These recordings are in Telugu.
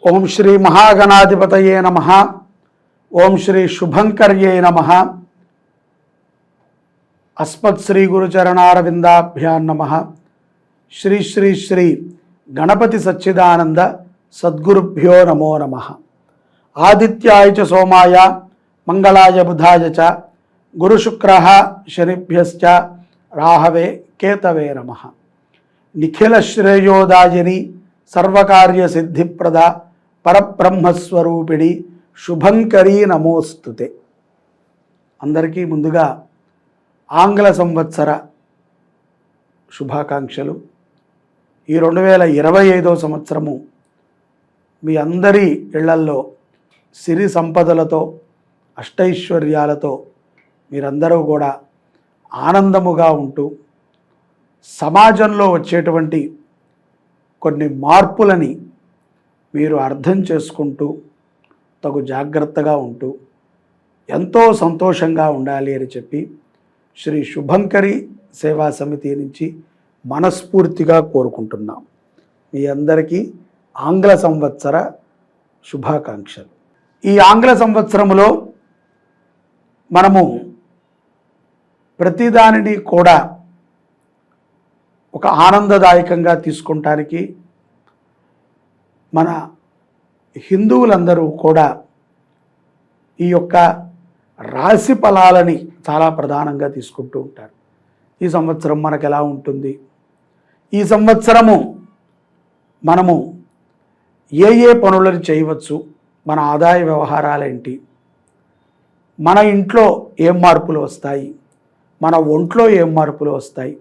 ఓం శ్రీ మహాగణాధిపతయే నమః. ఓం శ్రీ శుభంకర్యే నమః. అస్మత్ శ్రీ గురుచరణారవిందాభ్యాం నమః. శ్రీ శ్రీ శ్రీ గణపతి సచ్చిదానంద సద్గురుభ్యో నమో నమః. ఆదిత్యాయ చ సోమాయ మంగళాయ బుధాయ చ గురుశుక్రః శనిభ్యశ్చ రాహవే కేతవే నమః. నిఖిల శ్రేయోదాయిని సర్వకార్య సిద్ధిప్రద పరబ్రహ్మస్వరూపిణి శుభంకరీ నమోస్తుతే. అందరికీ ముందుగా ఆంగ్ల సంవత్సర శుభాకాంక్షలు. ఈ 2025వ సంవత్సరము మీ అందరి ఇళ్లల్లో సిరి సంపదలతో అష్టైశ్వర్యాలతో మీరందరూ కూడా ఆనందముగా ఉంటూ సమాజంలో వచ్చేటువంటి కొన్ని మార్పులని మీరు అర్థం చేసుకుంటూ తగు జాగ్రత్తగా ఉంటూ ఎంతో సంతోషంగా ఉండాలి అని చెప్పి శ్రీ శుభంకరి సేవా సమితి నుంచి మనస్ఫూర్తిగా కోరుకుంటున్నాం. మీ అందరికీ ఆంగ్ల సంవత్సర శుభాకాంక్షలు. ఈ ఆంగ్ల సంవత్సరములో మనము ప్రతిదానిని కూడా ఒక ఆనందదాయకంగా తీసుకుంటానికి మన హిందువులందరూ కూడా ఈ యొక్క రాశి ఫలాలని చాలా ప్రధానంగా తీసుకుంటూ ఉంటారు. ఈ సంవత్సరం మనకు ఎలా ఉంటుంది, ఈ సంవత్సరము మనము ఏ ఏ పనులను చేయవచ్చు, మన ఆదాయ వ్యవహారాలేంటి, మన ఇంట్లో ఏం మార్పులు వస్తాయి, మన ఒంట్లో ఏం మార్పులు వస్తాయి,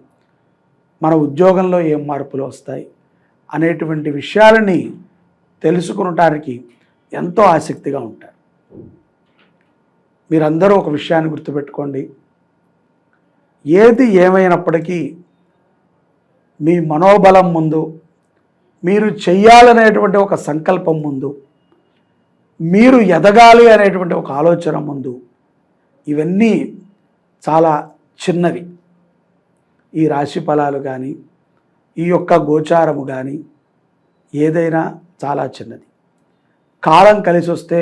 మన ఉద్యోగంలో ఏం మార్పులు వస్తాయి అనేటువంటి విషయాలని తెలుసుకునటానికి ఎంతో ఆసక్తిగా ఉంటారు. మీరందరూ ఒక విషయాన్ని గుర్తుపెట్టుకోండి. ఏది ఏమైనప్పటికీ మీ మనోబలం ముందు, మీరు చెయ్యాలనేటువంటి ఒక సంకల్పం ముందు, మీరు ఎదగాలి అనేటువంటి ఒక ఆలోచన ముందు ఇవన్నీ చాలా చిన్నవి. ఈ రాశి ఫలాలు కానీ, ఈ యొక్క గోచారము కానీ ఏదైనా చాలా చిన్నది. కాలం కలిసి వస్తే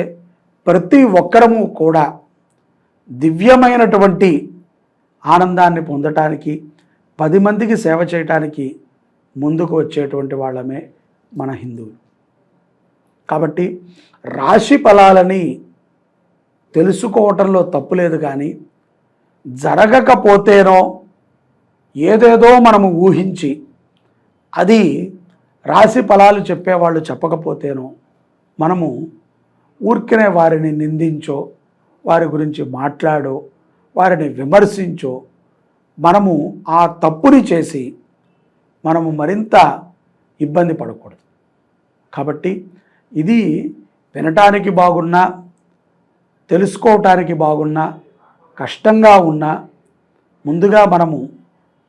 ప్రతి ఒక్కరము కూడా దివ్యమైనటువంటి ఆనందాన్ని పొందటానికి, 10 మందికి సేవ చేయటానికి ముందుకు వచ్చేటువంటి వాళ్ళమే మన హిందువులు. కాబట్టి రాశి ఫలాలని తెలుసుకోవటంలో తప్పులేదు, కానీ జరగకపోతేనో ఏదేదో మనము ఊహించి అది రాశి ఫలాలు చెప్పేవాళ్ళు చెప్పకపోతేనో మనము ఊరికనే వారిని నిందించో, వారి గురించి మాట్లాడో, వారిని విమర్శించో మనము ఆ తప్పుని చేసి మనము మరింత ఇబ్బంది పడకూడదు. కాబట్టి ఇది వినటానికి బాగున్నా, తెలుసుకోవటానికి బాగున్నా, కష్టంగా ఉన్నా ముందుగా మనము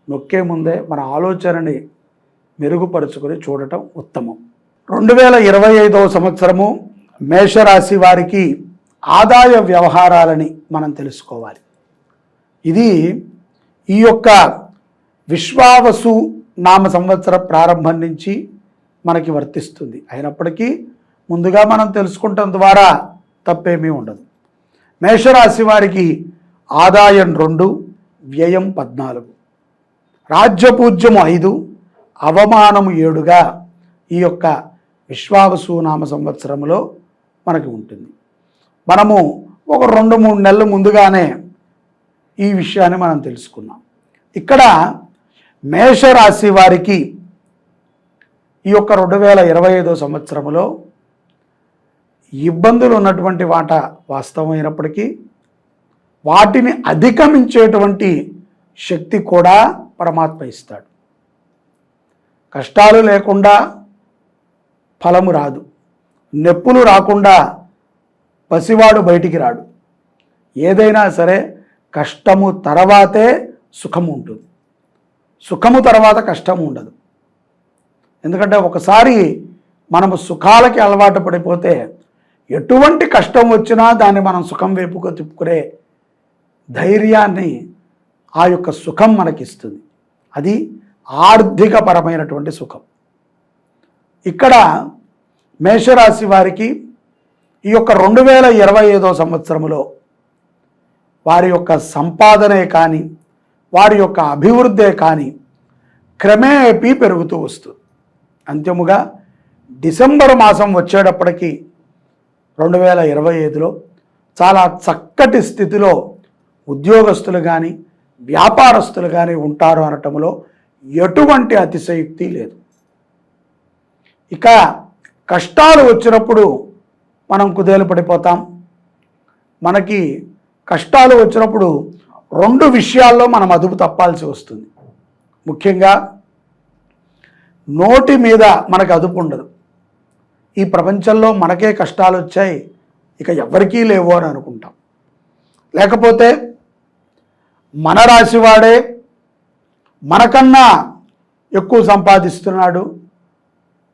నొక్కే ముందే మన ఆలోచనని మెరుగుపరుచుకొని చూడటం ఉత్తమం. 2025వ సంవత్సరము మేషరాశి వారికి ఆదాయ వ్యవహారాలని మనం తెలుసుకోవాలి. ఇది ఈ యొక్క విశ్వావసు నామ సంవత్సర ప్రారంభం నుంచి మనకి వర్తిస్తుంది. అయినప్పటికీ ముందుగా మనం తెలుసుకుంటాం ద్వారా తప్పేమీ ఉండదు. మేషరాశి వారికి ఆదాయం 2, వ్యయం 14, రాజ్యపూజ్యము 5, అవమానము 7గా ఈ యొక్క విశ్వావసు నామ సంవత్సరంలో మనకి ఉంటుంది. మనము ఒక 2-3 నెలల ముందుగానే ఈ విషయాన్ని మనం తెలుసుకున్నాం. ఇక్కడ మేషరాశి వారికి ఈ యొక్క 2025వ సంవత్సరంలో ఇబ్బందులు ఉన్నటువంటి వాట వాస్తవమైనప్పటికీ వాటిని అధిగమించేటువంటి శక్తి కూడా పరమాత్మ ఇస్తాడు. కష్టాలు లేకుండా ఫలము రాదు, నొప్పులు రాకుండా పసివాడు బయటికి రాడు. ఏదైనా సరే కష్టము తర్వాతే సుఖము ఉంటుంది, సుఖము తర్వాత కష్టము ఉండదు. ఎందుకంటే ఒకసారి మనము సుఖాలకి అలవాటు పడిపోతే ఎటువంటి కష్టం వచ్చినా దాన్ని మనం సుఖం వైపుగా తిప్పుకునే ధైర్యాన్ని ఆ యొక్క సుఖం మనకిస్తుంది. అది ఆర్థికపరమైనటువంటి సుఖం. ఇక్కడ మేషరాశి వారికి ఈ యొక్క 2025వ సంవత్సరంలో వారి యొక్క సంపాదనే కానీ వారి యొక్క అభివృద్ధే కానీ క్రమేపీ పెరుగుతూ వస్తుంది. అంతిముగా డిసెంబర్ మాసం వచ్చేటప్పటికి 2025లో చాలా చక్కటి స్థితిలో ఉద్యోగస్తులు కానీ వ్యాపారస్తులు కానీ ఉంటారు అనటంలో ఎటువంటి అతిశయోక్తి లేదు. ఇక కష్టాలు వచ్చినప్పుడు మనం కుదేలు పడిపోతాం. మనకి కష్టాలు వచ్చినప్పుడు 2 విషయాల్లో మనం అదుపు తప్పాల్సి వస్తుంది. ముఖ్యంగా నోటి మీద మనకు అదుపు ఉండదు. ఈ ప్రపంచంలో మనకే కష్టాలు వచ్చాయి, ఇక ఎవరికీ లేవు అని అనుకుంటాం. లేకపోతే మన రాశివాడే మనకన్నా ఎక్కువ సంపాదిస్తున్నాడు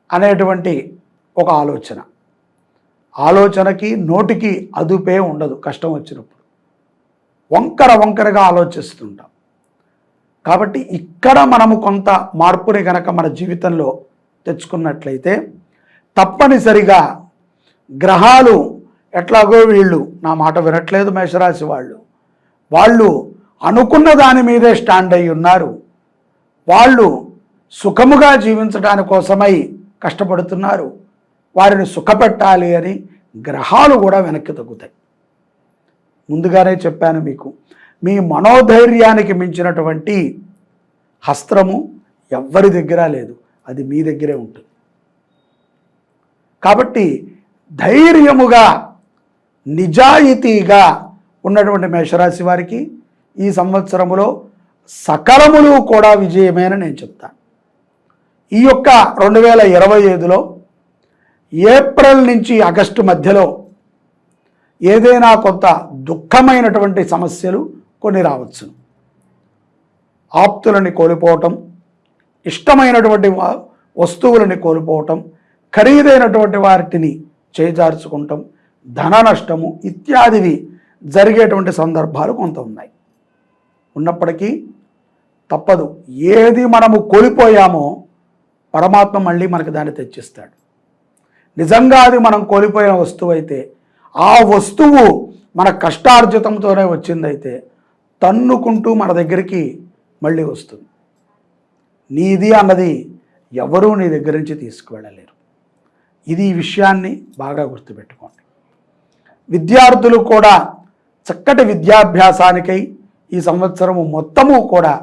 అనేటువంటి ఒక ఆలోచనకి నోటికి అదుపే ఉండదు. కష్టం వచ్చినప్పుడు వంకరగా ఆలోచిస్తుంటాం. కాబట్టి ఇక్కడ మనము కొంత మార్పుని కనుక మన జీవితంలో తెచ్చుకున్నట్లయితే తప్పనిసరిగా గ్రహాలు ఎట్లాగో వీళ్ళు నా మాట వినట్లేదు మేషరాశి వాళ్ళు అనుకున్న దాని మీదే స్టాండ్ అయి ఉన్నారు. వాళ్ళు సుఖముగా జీవించడానికి కోసమై కష్టపడుతున్నారు. వారిని సుఖపెట్టాలి అని గ్రహాలు కూడా వెనక్కి తగ్గుతాయి. ముందుగానే చెప్పాను మీకు, మీ మనోధైర్యానికి మించినటువంటి హస్త్రము ఎవ్వరి దగ్గర లేదు, అది మీ దగ్గరే ఉంటుంది. కాబట్టి ధైర్యముగా నిజాయితీగా ఉన్నటువంటి మేషరాశి వారికి ఈ సంవత్సరములో సకలములు కూడా విజయమేనని నేను చెప్తాను. ఈ యొక్క 2025లో ఏప్రిల్ నుంచి ఆగస్టు మధ్యలో ఏదైనా కొంత దుఃఖమైనటువంటి సమస్యలు కొన్ని రావచ్చు. ఆప్తులని కోల్పోవటం, ఇష్టమైనటువంటి వస్తువులని కోల్పోవటం, ఖరీదైనటువంటి వాటిని చేజార్చుకుంటాం, ధన నష్టము ఇత్యాదివి జరిగేటువంటి సందర్భాలు కొంత ఉన్నాయి. ఉన్నప్పటికీ తప్పదు. ఏది మనము కోల్పోయామో పరమాత్మ మళ్ళీ మనకు దాన్ని తెచ్చిస్తాడు. నిజంగా అది మనం కోల్పోయిన వస్తువు అయితే, ఆ వస్తువు మన కష్టార్జితంతోనే వచ్చిందైతే తన్నుకుంటూ మన దగ్గరికి మళ్ళీ వస్తుంది. నీది అన్నది ఎవరూ నీ దగ్గర నుంచి తీసుకువెళ్ళలేరు. ఇది ఈ విషయాన్ని బాగా గుర్తుపెట్టుకోండి. విద్యార్థులు కూడా చక్కటి విద్యాభ్యాసానికై ఈ సంవత్సరము మొత్తము కూడా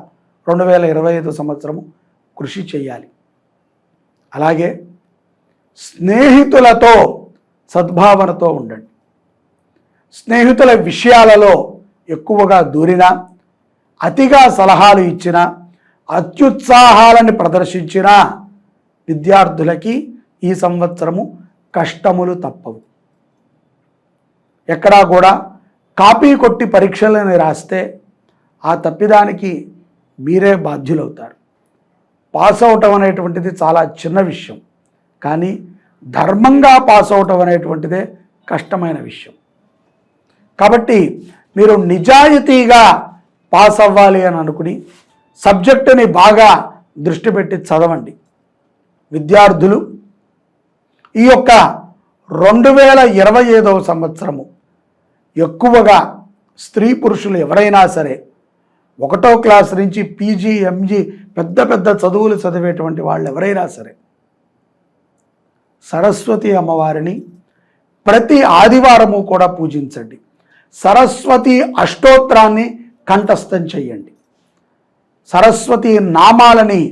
2025 సంవత్సరము కృషి చేయాలి. అలాగే స్నేహితులతో సద్భావనతో ఉండండి. స్నేహితుల విషయాలలో ఎక్కువగా దూరినా, అతిగా సలహాలు ఇచ్చినా, అత్యుత్సాహాలను ప్రదర్శించినా విద్యార్థులకి ఈ సంవత్సరము కష్టములు తప్పవు. ఎక్కడా కూడా కాపీ కొట్టి పరీక్షలను రాస్తే ఆ తప్పిదానికి మీరే బాధ్యులవుతారు. పాస్ అవటం అనేటువంటిది చాలా చిన్న విషయం, కానీ ధర్మంగా పాస్ అవటం అనేటువంటిదే కష్టమైన విషయం. కాబట్టి మీరు నిజాయితీగా పాస్ అవ్వాలి అని అనుకుని సబ్జెక్టుని బాగా దృష్టి పెట్టి చదవండి. విద్యార్థులు ఈ యొక్క 2025వ సంవత్సరము ఎక్కువగా స్త్రీ పురుషులు ఎవరైనా సరే 1వ క్లాస్ నుంచి పీజీ ఎంజీ పెద్ద పెద్ద చదువులు చదివేటువంటి వాళ్ళు ఎవరైనా సరే సరస్వతి అమ్మవారిని ప్రతి ఆదివారము కూడా పూజించండి. సరస్వతి అష్టోత్తరాన్ని కంఠస్థం చేయండి. సరస్వతి నామాలని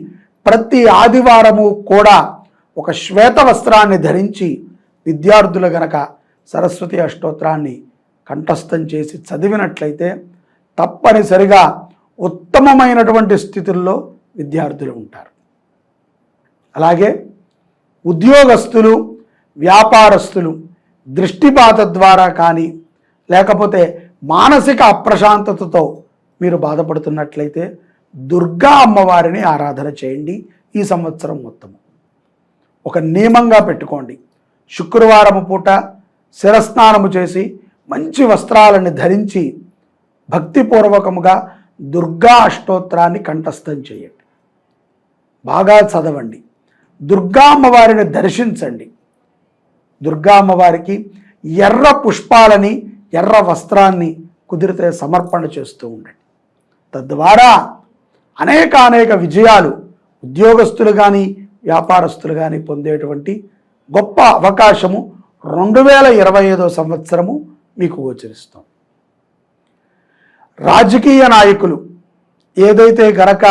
ప్రతి ఆదివారము కూడా ఒక శ్వేత వస్త్రాన్ని ధరించి విద్యార్థులు గనక సరస్వతి అష్టోత్తరాన్ని కంఠస్థం చేసి చదివినట్లయితే తప్పనిసరిగా ఉత్తమమైనటువంటి స్థితుల్లో విద్యార్థులు ఉంటారు. అలాగే ఉద్యోగస్తులు, వ్యాపారస్తులు దృష్టిపాత ద్వారా కానీ లేకపోతే మానసిక అప్రశాంతతతో మీరు బాధపడుతున్నట్లయితే దుర్గా అమ్మవారిని ఆరాధన చేయండి. ఈ సంవత్సరం మొత్తము ఒక నియమంగా పెట్టుకోండి. శుక్రవారము పూట శిరస్నానము చేసి మంచి వస్త్రాలను ధరించి భక్తిపూర్వకముగా దుర్గా అష్టోత్తరాన్ని కంఠస్థం చేయండి. బాగా చదవండి. దుర్గా అమ్మవారిని దర్శించండి. దుర్గా అమ్మవారికి ఎర్ర పుష్పాలని, ఎర్ర వస్త్రాన్ని కుదిరితే సమర్పణ చేస్తూ ఉండండి. తద్వారా అనేక విజయాలు ఉద్యోగస్తులు కానీ వ్యాపారస్తులు కానీ పొందేటువంటి గొప్ప అవకాశము 2025 సంవత్సరము మీకు గోచరిస్తాం. రాజకీయ నాయకులు ఏదైతే గనక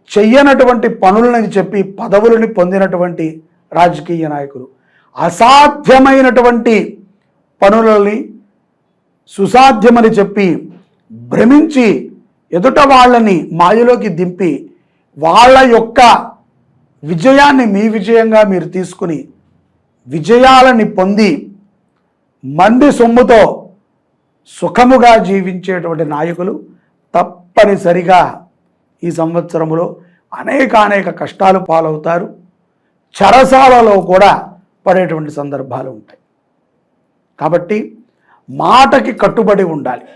చెయ్యనటువంటి పనులని చెప్పి పదవులని పొందినటువంటి రాజకీయ నాయకులు అసాధ్యమైనటువంటి పనులని సుసాధ్యమని చెప్పి భ్రమించి ఎదుట వాళ్ళని మాయలోకి దింపి వాళ్ళ యొక్క విజయాన్ని మీ విజయంగా మీరు తీసుకుని విజయాలని పొంది మంది సొమ్ముతో సుఖముగా జీవించేటువంటి నాయకులు తప్పనిసరిగా ఈ సంవత్సరంలో అనేక కష్టాలు పాలవుతారు. చెరసాలలో కూడా పడేటువంటి సందర్భాలు ఉంటాయి. కాబట్టి మాటకి కట్టుబడి ఉండాలి.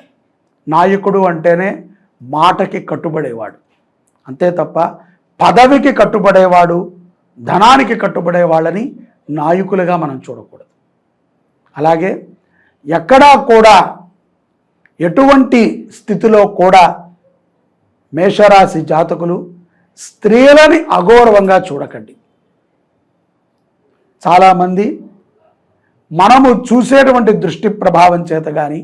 నాయకుడు అంటేనే మాటకి కట్టుబడేవాడు, అంతే తప్ప పదవికి కట్టుబడేవాడు, ధనానికి కట్టుబడే వాళ్ళని నాయకులుగా మనం చూడకూడదు. అలాగే ఎక్కడా కూడా ఎటువంటి స్థితిలో కూడా మేషరాశి జాతకులు స్త్రీలని అగౌరవంగా చూడకండి. చాలామంది మనము చూసేటువంటి దృష్టి ప్రభావం చేత కానీ,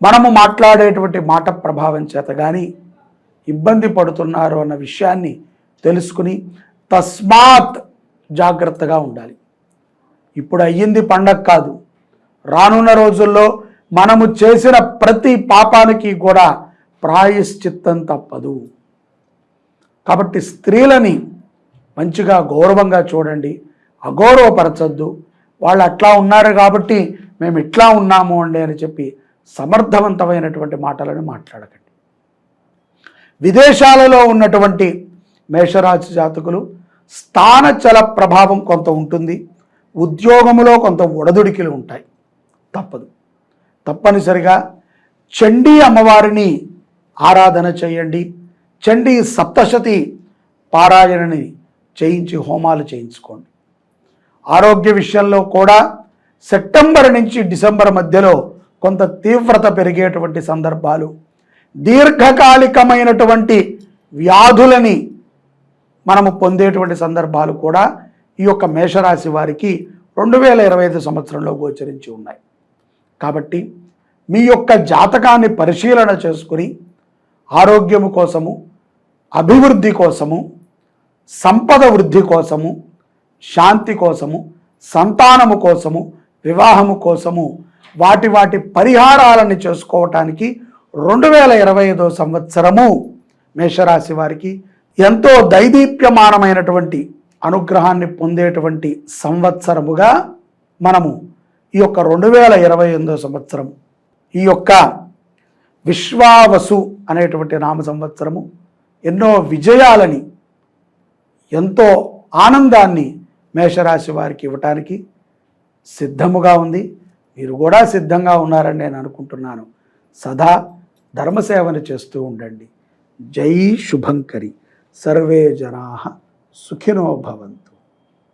మనము మాట్లాడేటువంటి మాట ప్రభావం చేత కానీ ఇబ్బంది పడుతున్నారు అన్న విషయాన్ని తెలుసుకుని తస్మాత్ జాగ్రత్తగా ఉండాలి. ఇప్పుడు అయ్యింది పండగ కాదు, రానున్న రోజుల్లో మనము చేసిన ప్రతి పాపానికి కూడా ప్రాయశ్చిత్తం తప్పదు. కాబట్టి స్త్రీలని మంచిగా గౌరవంగా చూడండి, అగౌరవపరచద్దు. వాళ్ళు అట్లా ఉన్నారు కాబట్టి మేము ఇట్లా ఉన్నాము అండి అని చెప్పి సమర్థవంతమైనటువంటి మాటలను మాట్లాడకండి. విదేశాలలో ఉన్నటువంటి మేషరాశి జాతకులు స్థానచల ప్రభావం కొంత ఉంటుంది, ఉద్యోగములో కొంత ఒడదుడికిలు ఉంటాయి. తప్పనిసరిగా చండీ అమ్మవారిని ఆరాధన చేయండి. చండీ సప్తశతి పారాయణని చేయించి హోమాలు చేయించుకోండి. ఆరోగ్య విషయంలో కూడా సెప్టెంబర్ నుంచి డిసెంబర్ మధ్యలో కొంత తీవ్రత పెరిగేటువంటి సందర్భాలు, దీర్ఘకాలికమైనటువంటి వ్యాధులని మనము పొందేటువంటి సందర్భాలు కూడా ఈ యొక్క మేషరాశి వారికి 2025 సంవత్సరంలో గోచరించి ఉన్నాయి. కాబట్టి మీ యొక్క జాతకాన్ని పరిశీలన చేసుకుని ఆరోగ్యము కోసము, అభివృద్ధి కోసము, సంపద వృద్ధి కోసము, శాంతి కోసము, సంతానము కోసము, వివాహము కోసము వాటి పరిహారాలను చేసుకోవటానికి 2025 సంవత్సరము మేషరాశి వారికి ఎంతో దైదీప్యమానమైనటువంటి అనుగ్రహాన్ని పొందేటువంటి సంవత్సరముగా మనము ఈ యొక్క 2028 సంవత్సరం, ఈ యొక్క విశ్వావసు అనేటువంటి నామ సంవత్సరము ఎన్నో విజయాలని, ఎంతో ఆనందాన్ని మేషరాశి వారికి ఇవ్వటానికి సిద్ధముగా ఉంది. మీరు కూడా సిద్ధంగా ఉన్నారని నేను అనుకుంటున్నాను. సదా ధర్మసేవన చేస్తూ ఉండండి. జై శుభంకరి. సర్వే జనాః సుఖినో భవంతు.